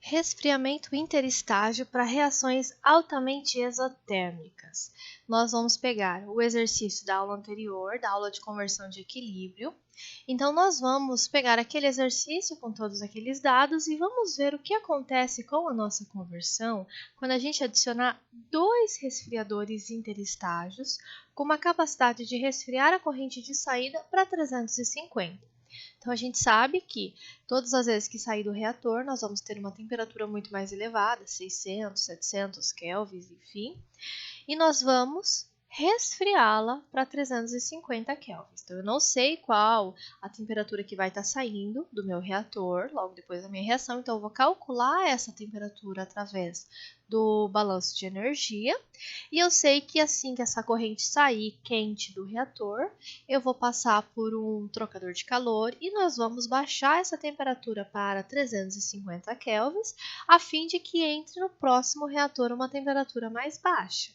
Resfriamento interestágio para reações altamente exotérmicas. Nós vamos pegar o exercício da aula anterior, da aula de conversão de equilíbrio. Então, nós vamos pegar aquele exercício com todos aqueles dados e vamos ver o que acontece com a nossa conversão quando a gente adicionar dois resfriadores interestágios com uma capacidade de resfriar a corrente de saída para 350. Então, a gente sabe que todas as vezes que sair do reator, nós vamos ter uma temperatura muito mais elevada, 600, 700 kelvins, enfim, e nós vamos resfriá-la para 350 kelvins. Então, eu não sei qual a temperatura que vai estar saindo do meu reator logo depois da minha reação, então eu vou calcular essa temperatura através do balanço de energia, e eu sei que assim que essa corrente sair quente do reator, eu vou passar por um trocador de calor e nós vamos baixar essa temperatura para 350 kelvins, a fim de que entre no próximo reator uma temperatura mais baixa.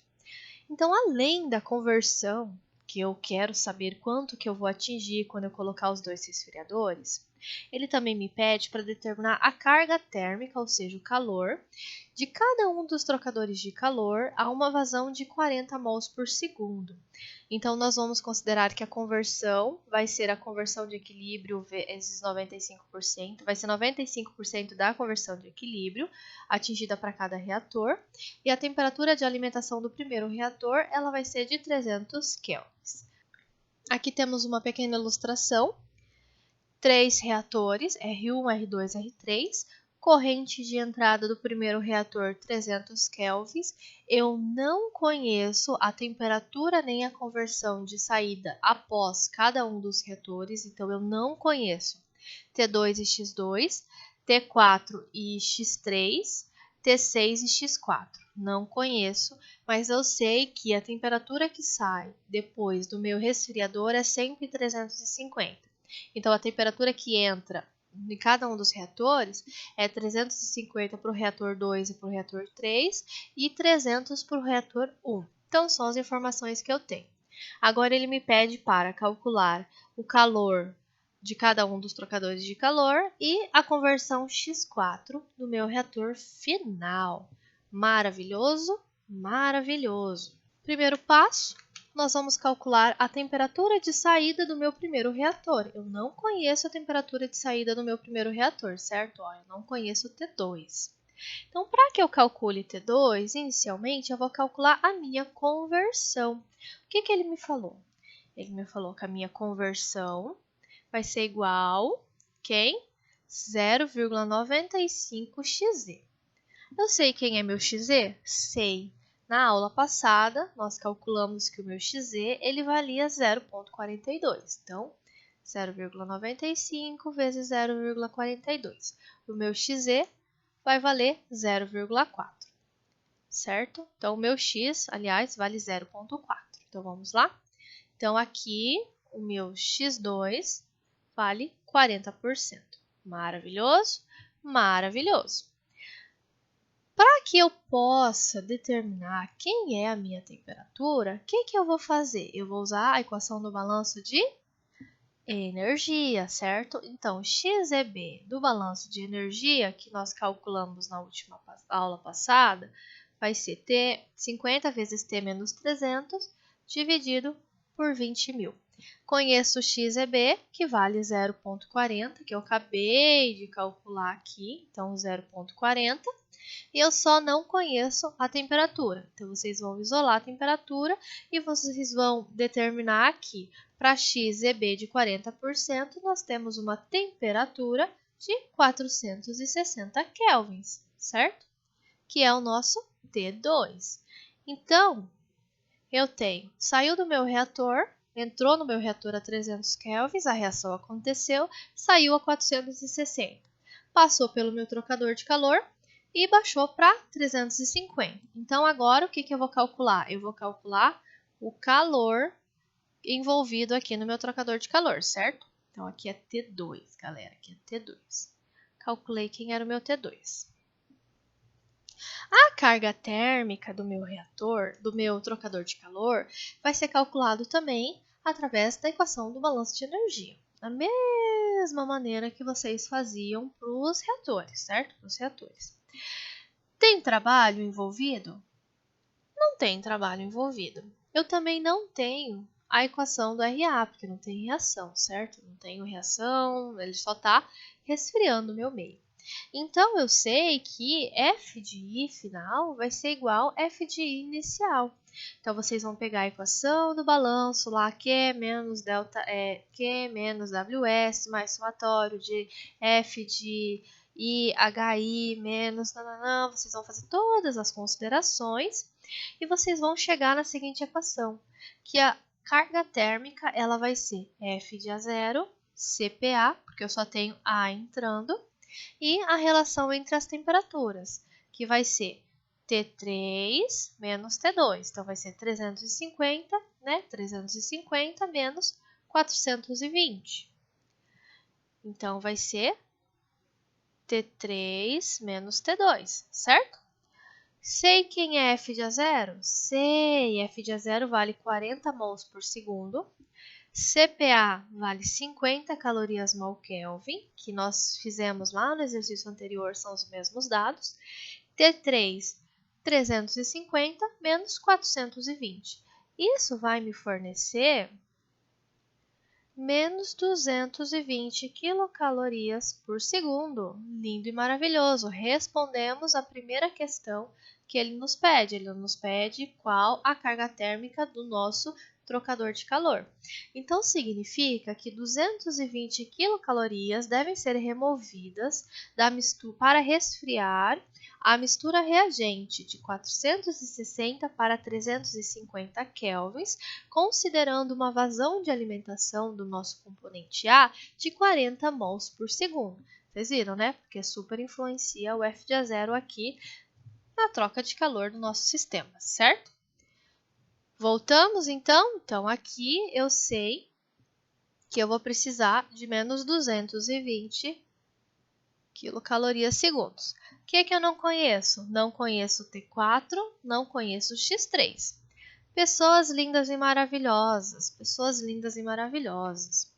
Então, além da conversão, que eu quero saber quanto que eu vou atingir quando eu colocar os dois resfriadores, ele também me pede para determinar a carga térmica, ou seja, o calor, de cada um dos trocadores de calor a uma vazão de 40 mols por segundo. Então, nós vamos considerar que a conversão vai ser a conversão de equilíbrio vezes 95%, vai ser 95% da conversão de equilíbrio atingida para cada reator, e a temperatura de alimentação do primeiro reator ela vai ser de 300 kelvins. Aqui temos uma pequena ilustração. 3 reatores, R1, R2, R3, corrente de entrada do primeiro reator 300 kelvins. Eu não conheço a temperatura nem a conversão de saída após cada um dos reatores, então eu não conheço T2 e X2, T4 e X3, T6 e X4. Não conheço, mas eu sei que a temperatura que sai depois do meu resfriador é sempre 350. Então, a temperatura que entra em cada um dos reatores é 350 para o reator 2 e para o reator 3 e 300 para o reator 1. Então, são as informações que eu tenho. Agora, ele me pede para calcular o calor de cada um dos trocadores de calor e a conversão X4 do meu reator final. Maravilhoso, maravilhoso. Primeiro passo. Nós vamos calcular a temperatura de saída do meu primeiro reator. Eu não conheço a temperatura de saída do meu primeiro reator, certo? Eu não conheço o T2. Então, para que eu calcule T2, inicialmente eu vou calcular a minha conversão. O que ele me falou? Ele me falou que a minha conversão vai ser igual, quem? 0,95xz. Eu sei quem é meu xz? Sei. Na aula passada, nós calculamos que o meu xz ele valia 0,42. Então, 0,95 vezes 0,42. O meu xz vai valer 0,4, certo? Então, o meu x, aliás, vale 0,4. Então, vamos lá? Então, aqui, o meu x2 vale 40%. Maravilhoso? Maravilhoso. Para que eu possa determinar quem é a minha temperatura, o que eu vou fazer? Eu vou usar a equação do balanço de energia, certo? Então, XEB do balanço de energia, que nós calculamos na última aula passada, vai ser T 50 vezes T menos 300 dividido por 20.000. Conheço o XEB, que vale 0,40, que eu acabei de calcular aqui, então 0,40. E eu só não conheço a temperatura. Então, vocês vão isolar a temperatura e vocês vão determinar aqui, para XEB de 40%, nós temos uma temperatura de 460 kelvins, certo? Que é o nosso T2. Então, eu tenho, saiu do meu reator, entrou no meu reator a 300 kelvins, a reação aconteceu, saiu a 460. Passou pelo meu trocador de calor, e baixou para 350. Então, agora, o que eu vou calcular? Eu vou calcular o calor envolvido aqui no meu trocador de calor, certo? Então, aqui é T2, galera. Aqui é T2. Calculei quem era o meu T2. A carga térmica do meu reator, do meu trocador de calor, vai ser calculado também através da equação do balanço de energia. A mesma mesma maneira que vocês faziam para os reatores, certo? Para os reatores. Tem trabalho envolvido? Não tem trabalho envolvido. Eu também não tenho a equação do RA, porque não tem reação, certo? Não tenho reação, ele só está resfriando o meu meio. Então, eu sei que F de I final vai ser igual a F de I inicial. Então, vocês vão pegar a equação do balanço lá, Q menos Q menos WS mais somatório de F de I, HI menos nananã. Vocês vão fazer todas as considerações e vocês vão chegar na seguinte equação, que a carga térmica ela vai ser F de A0, CPA, porque eu só tenho A entrando, e a relação entre as temperaturas, que vai ser T3 menos T2. Então, vai ser 350, né? 350 menos 420. Então, vai ser T3 menos T2, certo? Sei quem é F de A0? Sei, F de A0 vale 40 mols por segundo. CPA vale 50 calorias mol Kelvin, que nós fizemos lá no exercício anterior, são os mesmos dados. T3, 350 menos 420. Isso vai me fornecer menos 220 quilocalorias por segundo. Lindo e maravilhoso. Respondemos a primeira questão que ele nos pede. Ele nos pede qual a carga térmica do nosso trocador de calor. Então, significa que 220 quilocalorias devem ser removidas da mistura para resfriar a mistura reagente de 460 para 350 kelvins, considerando uma vazão de alimentação do nosso componente A de 40 mols por segundo. Vocês viram, né? Porque super influencia o F de A0 aqui na troca de calor do nosso sistema, certo? Voltamos então? Então, aqui eu sei que eu vou precisar de menos 220 quilocalorias segundos. O que eu não conheço? Não conheço T4, não conheço X3. Pessoas lindas e maravilhosas, pessoas lindas e maravilhosas.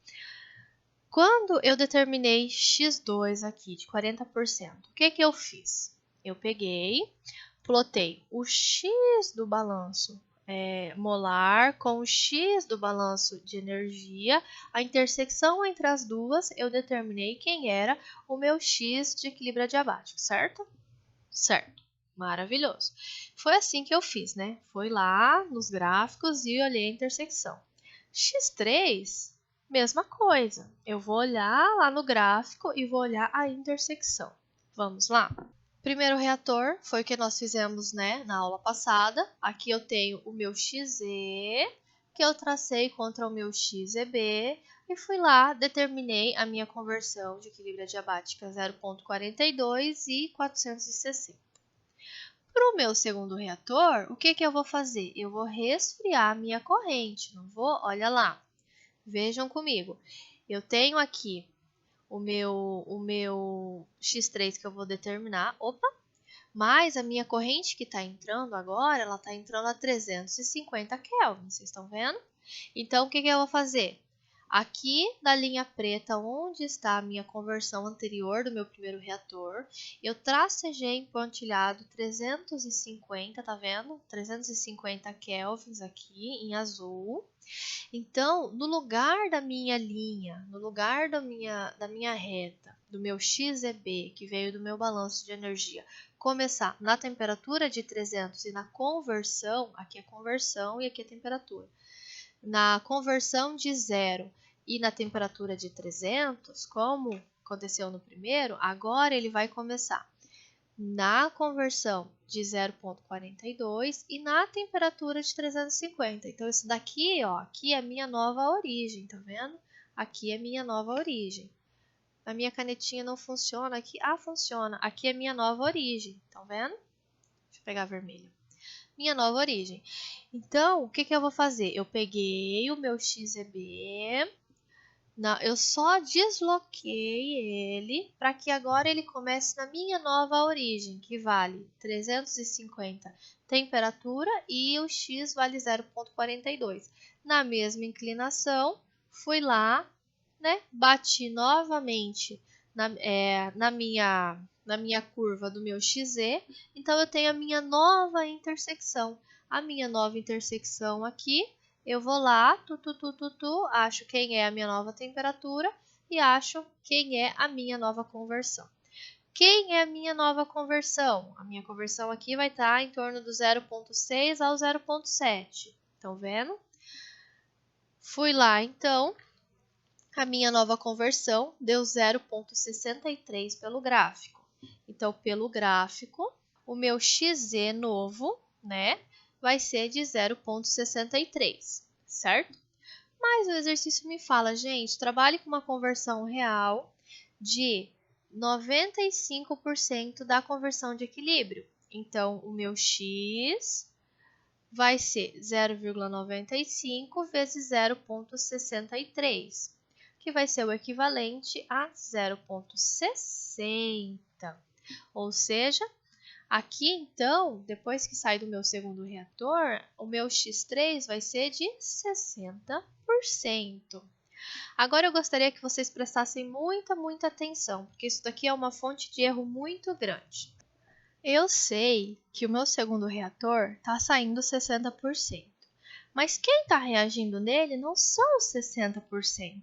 Quando eu determinei X2 aqui de 40%, o que eu fiz? Eu peguei, plotei o X do balanço molar com o X do balanço de energia, a intersecção entre as duas, eu determinei quem era o meu X de equilíbrio adiabático, certo? Certo. Maravilhoso. Foi assim que eu fiz, né? Fui lá nos gráficos e olhei a intersecção. X3, mesma coisa. Eu vou olhar lá no gráfico e vou olhar a intersecção. Vamos lá? Primeiro reator foi o que nós fizemos, né, na aula passada. Aqui eu tenho o meu XE, que eu tracei contra o meu XEB, e fui lá, determinei a minha conversão de equilíbrio adiabática 0,42 e 460. Para o meu segundo reator, o que eu vou fazer? Eu vou resfriar a minha corrente, não vou? Olha lá, vejam comigo. Eu tenho aqui o meu X3 que eu vou determinar. Opa! Mas a minha corrente que está entrando agora, ela está entrando a 350 Kelvin, vocês estão vendo? Então, o que eu vou fazer? Aqui da linha preta, onde está a minha conversão anterior do meu primeiro reator, eu tracejei em pontilhado 350, tá vendo? 350 kelvins aqui em azul. Então, no lugar da minha linha, no lugar da minha reta, do meu XEB, que veio do meu balanço de energia, começar na temperatura de 300 e na conversão, aqui é conversão e aqui é temperatura, na conversão de 0 e na temperatura de 300, como aconteceu no primeiro, agora ele vai começar na conversão de 0,42 e na temperatura de 350. Então, isso daqui, ó, aqui é a minha nova origem, tá vendo? Aqui é minha nova origem. A minha canetinha não funciona aqui. Ah, funciona. Aqui é minha nova origem, tá vendo? Deixa eu pegar a vermelha. Minha nova origem. Então, o que eu vou fazer? Eu peguei o meu XEB, eu só desloquei ele para que agora ele comece na minha nova origem, que vale 350 temperatura e o X vale 0,42. Na mesma inclinação, fui lá né? Bati novamente na minha curva do meu XZ, então eu tenho a minha nova intersecção. A minha nova intersecção aqui, eu vou lá, acho quem é a minha nova temperatura e acho quem é a minha nova conversão. Quem é a minha nova conversão? A minha conversão aqui vai estar em torno do 0,6 ao 0,7. Estão vendo? Fui lá, então, a minha nova conversão deu 0,63 pelo gráfico. Então, pelo gráfico, o meu XZ novo, né, vai ser de 0,63, certo? Mas o exercício me fala, gente, trabalhe com uma conversão real de 95% da conversão de equilíbrio. Então, o meu X vai ser 0,95 vezes 0,63, que vai ser o equivalente a 0,60. Ou seja, aqui então, depois que sai do meu segundo reator, o meu X3 vai ser de 60%. Agora eu gostaria que vocês prestassem muita atenção, porque isso daqui é uma fonte de erro muito grande. Eu sei que o meu segundo reator está saindo 60%, mas quem está reagindo nele não são os 60%.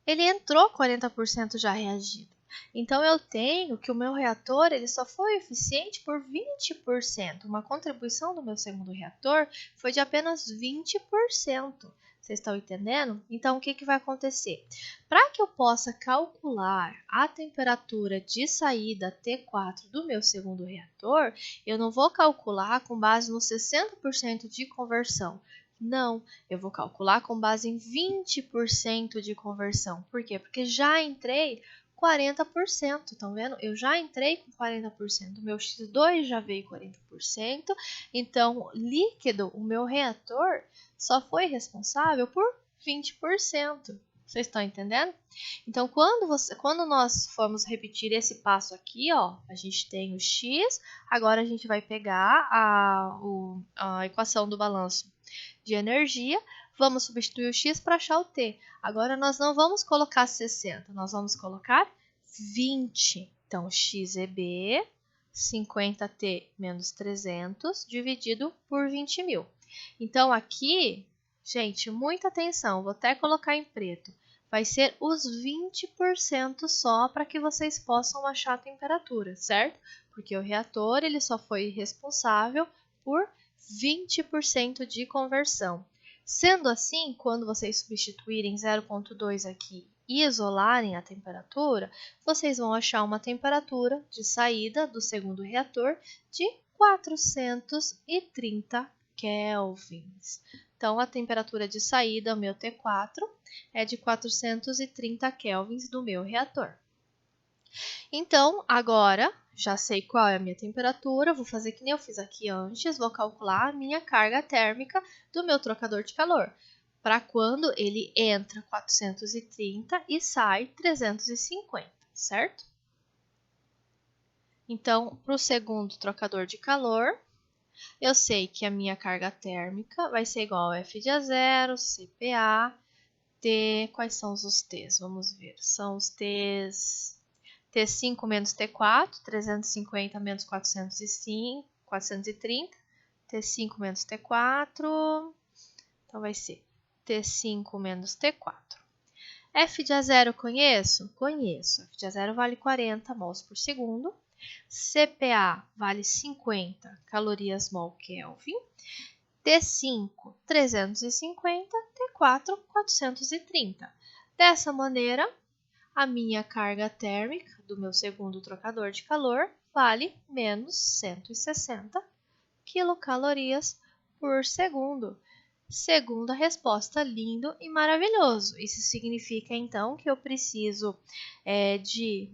Ele entrou 40% já reagido. Então eu tenho que o meu reator ele só foi eficiente por 20%. Uma contribuição do meu segundo reator foi de apenas 20%. Vocês estão entendendo? Então, o que vai acontecer? Para que eu possa calcular a temperatura de saída T4 do meu segundo reator, eu não vou calcular com base no 60% de conversão. Não, eu vou calcular com base em 20% de conversão. Por quê? Porque já entrei 40%, estão vendo? Eu já entrei com 40%, o meu X2 já veio 40%, então líquido, o meu reator, só foi responsável por 20%. Vocês estão entendendo? Então, quando nós formos repetir esse passo aqui, ó, a gente tem o X, agora a gente vai pegar a equação do balanço de energia, vamos substituir o X para achar o T. Agora, nós não vamos colocar 60, nós vamos colocar 20. Então, X é B, 50T menos 300, dividido por 20.000. Então, aqui, gente, muita atenção, vou até colocar em preto. Vai ser os 20% só para que vocês possam achar a temperatura, certo? Porque o reator ele só foi responsável por 20% de conversão. Sendo assim, quando vocês substituírem 0,2 aqui e isolarem a temperatura, vocês vão achar uma temperatura de saída do segundo reator de 430 kelvins. Então, a temperatura de saída, o meu T4, é de 430 kelvins do meu reator. Então, agora, já sei qual é a minha temperatura, vou fazer que nem eu fiz aqui antes, vou calcular a minha carga térmica do meu trocador de calor, para quando ele entra 430 e sai 350, certo? Então, para o segundo trocador de calor, eu sei que a minha carga térmica vai ser igual a F de A0, CPA, T... Quais são os T's? Vamos ver. São os T's... T5 menos T4, 350 menos 405, 430. T5 menos T4. Então, vai ser T5 menos T4. F de A0 conheço? Conheço. F de A0 vale 40 mols por segundo. CPA vale 50 calorias mol Kelvin. T5, 350, T4, 430. Dessa maneira, a minha carga térmica do meu segundo trocador de calor vale menos 160 quilocalorias por segundo. Segunda resposta, lindo e maravilhoso. Isso significa, então, que eu preciso de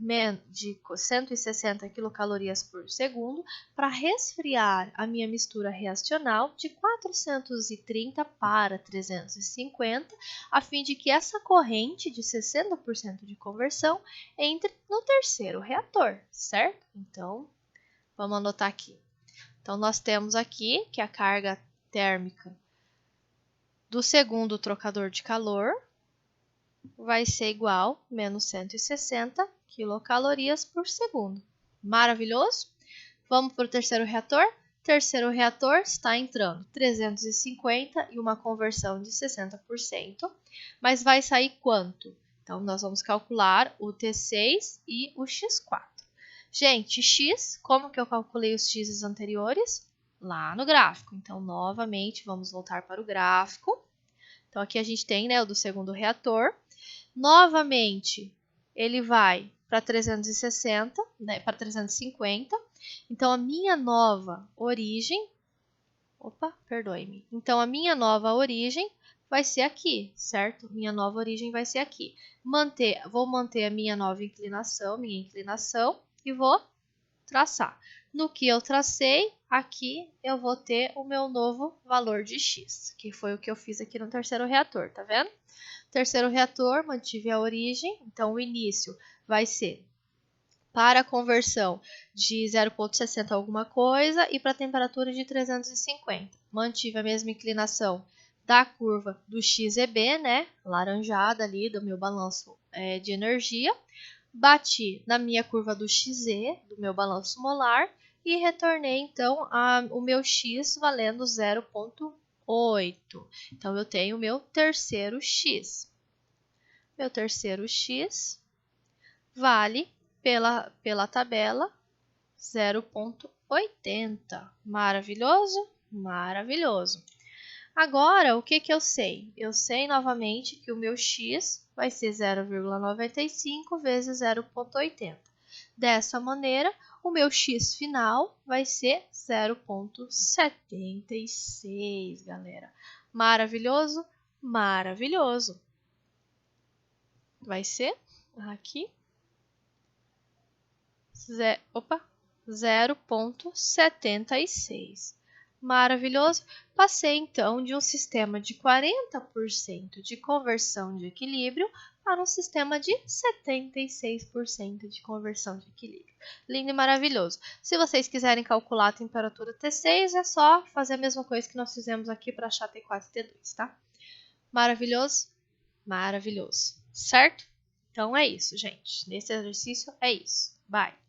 160 quilocalorias por segundo para resfriar a minha mistura reacional de 430 para 350, a fim de que essa corrente de 60% de conversão entre no terceiro reator, certo? Então, vamos anotar aqui. Então, nós temos aqui que a carga térmica do segundo trocador de calor vai ser igual a menos 160 quilocalorias por segundo. Maravilhoso? Vamos para o terceiro reator? Terceiro reator está entrando 350 e uma conversão de 60%, mas vai sair quanto? Então, nós vamos calcular o T6 e o X4. Gente, X, como que eu calculei os X's anteriores? Lá no gráfico. Então, novamente, vamos voltar para o gráfico. Então, aqui a gente tem, né, o do segundo reator. Novamente, ele vai para 360, né, para 350. Então, a minha nova origem... Opa, perdoe-me. Então, a minha nova origem vai ser aqui, certo? Minha nova origem vai ser aqui. Vou manter a minha nova inclinação, e vou traçar. No que eu tracei, aqui eu vou ter o meu novo valor de x, que foi o que eu fiz aqui no terceiro reator, tá vendo? Terceiro reator, mantive a origem, então o início vai ser para a conversão de 0,60 alguma coisa e para a temperatura de 350. Mantive a mesma inclinação da curva do XEB, né, laranjada ali do meu balanço de energia. Bati na minha curva do XE, do meu balanço molar, e retornei então o meu X valendo 0,8. Então, eu tenho o meu terceiro X. Meu terceiro X vale pela tabela 0,80. Maravilhoso? Maravilhoso. Agora, o que eu sei? Eu sei novamente que o meu x vai ser 0,95 vezes 0,80. Dessa maneira, o meu x final vai ser 0,76, galera. Maravilhoso? Maravilhoso. Vai ser aqui 0,76. Maravilhoso. Passei então de um sistema de 40% de conversão de equilíbrio para um sistema de 76% de conversão de equilíbrio. Lindo e maravilhoso. Se vocês quiserem calcular a temperatura T6, é só fazer a mesma coisa que nós fizemos aqui para achar T4 e T2, tá? Maravilhoso? Maravilhoso. Certo? Então é isso, gente. Nesse exercício é isso. Bye!